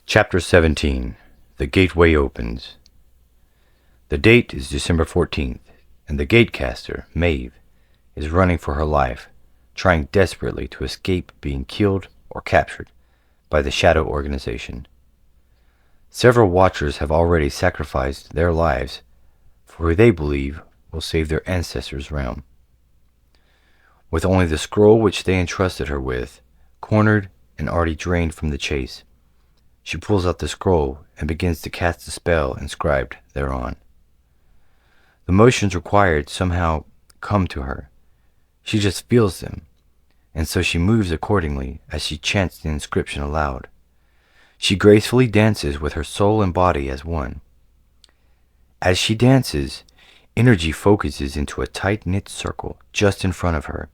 Chapter 17. The Gateway Opens. The date is December 14th, and the gatecaster, Maeve, is running for her life, trying desperately to escape being killed or captured by the Shadow Organization. Several Watchers have already sacrificed their lives for who they believe will save their ancestors' realm. With only the scroll which they entrusted her with, cornered and already drained from the chase, she pulls out the scroll and begins to cast the spell inscribed thereon. The motions required somehow come to her. She just feels them, and so she moves accordingly as she chants the inscription aloud. She gracefully dances with her soul and body as one. As she dances, energy focuses into a tight-knit circle just in front of her.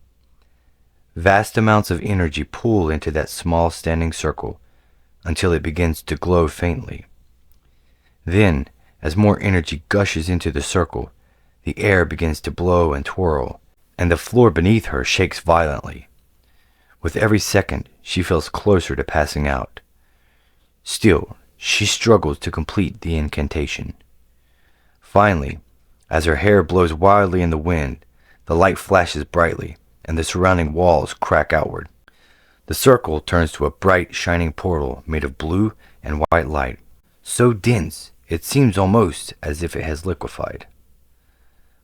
Vast amounts of energy pull into that small standing circle until it begins to glow faintly. Then, as more energy gushes into the circle, the air begins to blow and twirl, and the floor beneath her shakes violently. With every second, she feels closer to passing out. Still, she struggles to complete the incantation. Finally, as her hair blows wildly in the wind, the light flashes brightly, and the surrounding walls crack outward. The circle turns to a bright, shining portal made of blue and white light, so dense it seems almost as if it has liquefied.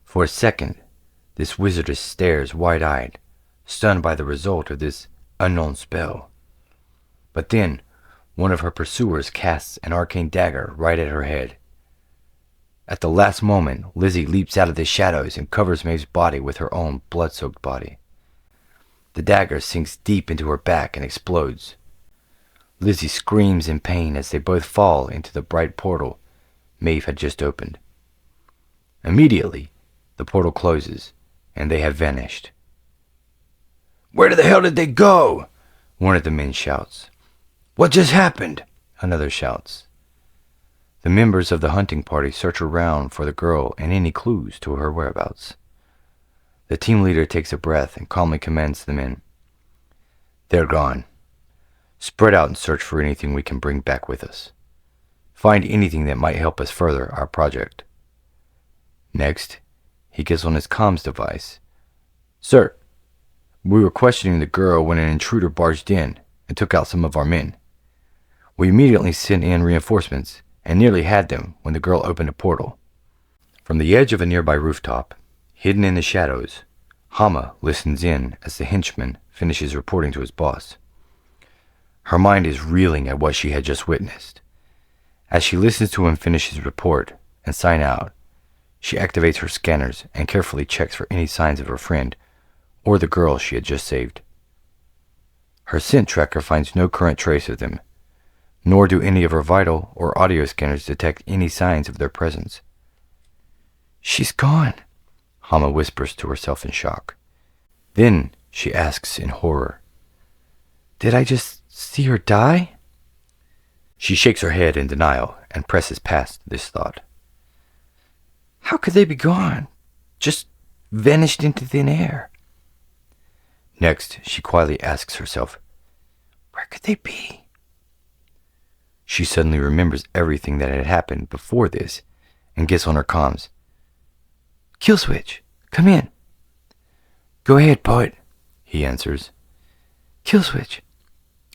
For a second, this wizardess stares wide-eyed, stunned by the result of this unknown spell. But then, one of her pursuers casts an arcane dagger right at her head. At the last moment, Lizzie leaps out of the shadows and covers Maeve's body with her own blood-soaked body. The dagger sinks deep into her back and explodes. Lizzie screams in pain as they both fall into the bright portal Maeve had just opened. Immediately, the portal closes, and they have vanished. "Where the hell did they go?" one of the men shouts. "What just happened?" another shouts. The members of the hunting party search around for the girl and any clues to her whereabouts. The team leader takes a breath and calmly commands the men. "They're gone. Spread out and search for anything we can bring back with us. Find anything that might help us further our project." Next, he gets on his comms device. "Sir, we were questioning the girl when an intruder barged in and took out some of our men. We immediately sent in reinforcements and nearly had them when the girl opened a portal." From the edge of a nearby rooftop, hidden in the shadows, Hama listens in as the henchman finishes reporting to his boss. Her mind is reeling at what she had just witnessed. As she listens to him finish his report and sign out, she activates her scanners and carefully checks for any signs of her friend or the girl she had just saved. Her scent tracker finds no current trace of them, nor do any of her vital or audio scanners detect any signs of their presence. "She's gone," Hama whispers to herself in shock. Then she asks in horror, "Did I just see her die?" She shakes her head in denial and presses past this thought. How could they be gone? Just vanished into thin air. Next, she quietly asks herself, where could they be? She suddenly remembers everything that had happened before this and gets on her comms. "Kill switch, come in." "Go ahead, poet," he answers. "Kill switch,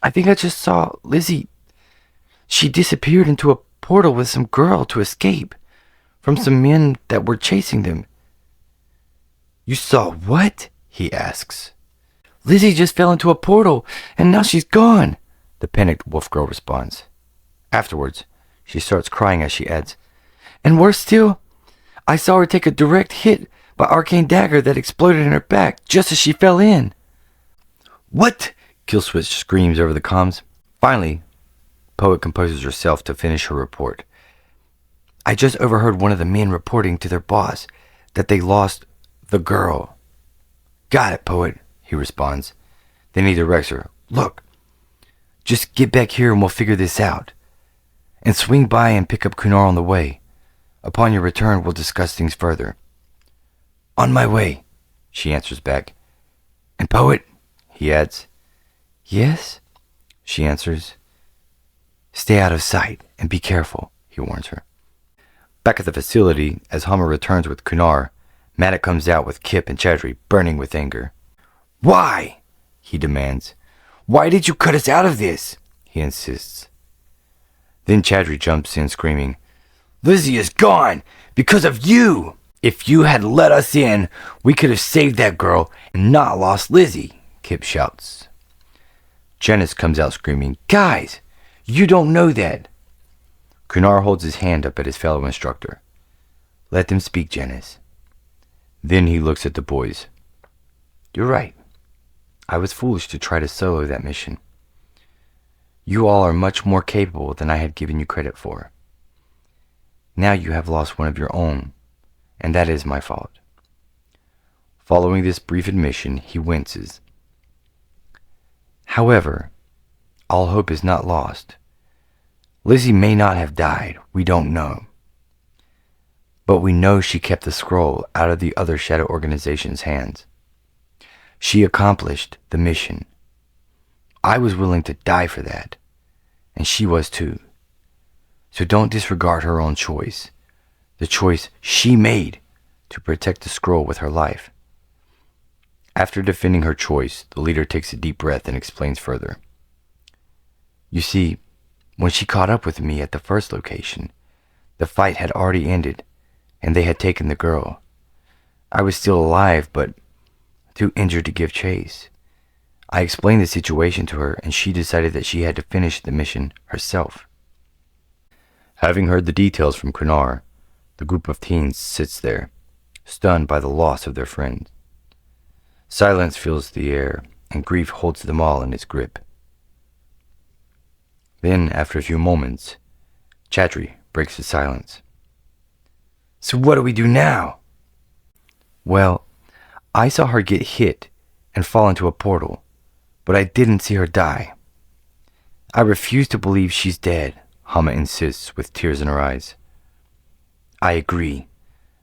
I think I just saw Lizzie. She disappeared into a portal with some girl to escape from some men that were chasing them." "You saw what?" he asks. "Lizzie just fell into a portal, and now she's gone," the panicked wolf girl responds. Afterwards, she starts crying as she adds, "And worse still, I saw her take a direct hit by arcane dagger that exploded in her back just as she fell in." "What?" Killswitch screams over the comms. Finally, Poet composes herself to finish her report. "I just overheard one of the men reporting to their boss that they lost the girl." "Got it, Poet," he responds. Then he directs her, "Look, just get back here and we'll figure this out. And swing by and pick up Kunar on the way. Upon your return, we'll discuss things further." "On my way," she answers back. "And Poet," he adds. "Yes?" she answers. Stay out of sight and be careful, he warns her. Back at the facility, as Hummer returns with Kunar, Maddox comes out with Kip and Chadri, burning with anger. Why? He demands. Why did you cut us out of this? He insists. Then Chadri jumps in screaming, Lizzie is gone because of you! If you had let us in, we could have saved that girl and not lost Lizzie, Kip shouts. Janice comes out screaming, Guys, you don't know that. Kunar holds his hand up at his fellow instructor. Let them speak, Janice. Then he looks at the boys. You're right. I was foolish to try to solo that mission. You all are much more capable than I had given you credit for. Now you have lost one of your own, and that is my fault. Following this brief admission, he winces. However, all hope is not lost. Lizzie may not have died, we don't know. But we know she kept the scroll out of the other Shadow Organization's hands. She accomplished the mission. I was willing to die for that, and she was too. So don't disregard her own choice, the choice she made to protect the scroll with her life. After defending her choice, the leader takes a deep breath and explains further. You see, when she caught up with me at the first location, the fight had already ended, and they had taken the girl. I was still alive, but too injured to give chase. I explained the situation to her, and she decided that she had to finish the mission herself. Having heard the details from Kunar, the group of teens sits there, stunned by the loss of their friend. Silence fills the air, and grief holds them all in its grip. Then, after a few moments, Chadri breaks the silence. So what do we do now? Well, I saw her get hit and fall into a portal, but I didn't see her die. I refuse to believe she's dead, Hama insists with tears in her eyes. I agree.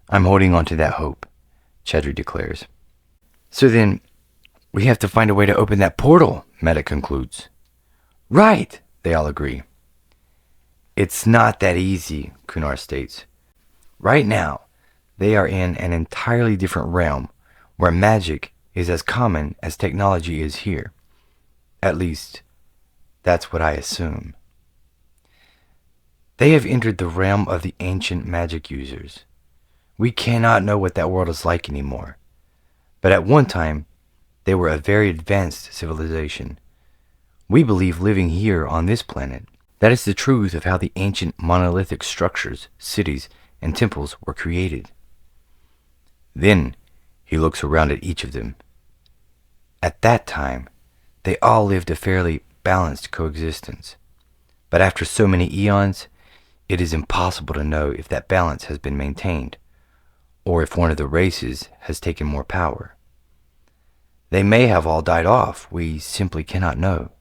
I'm holding on to that hope, Chadri declares. So then, we have to find a way to open that portal, Meta concludes. Right, they all agree. It's not that easy, Kunar states. Right now, they are in an entirely different realm where magic is as common as technology is here. At least, that's what I assume. They have entered the realm of the ancient magic users. We cannot know what that world is like anymore. But at one time, they were a very advanced civilization. We believe living here on this planet. That is the truth of how the ancient monolithic structures, cities, and temples were created. Then he looks around at each of them. At that time, they all lived a fairly balanced coexistence. But after so many eons, it is impossible to know if that balance has been maintained, or if one of the races has taken more power. They may have all died off, we simply cannot know.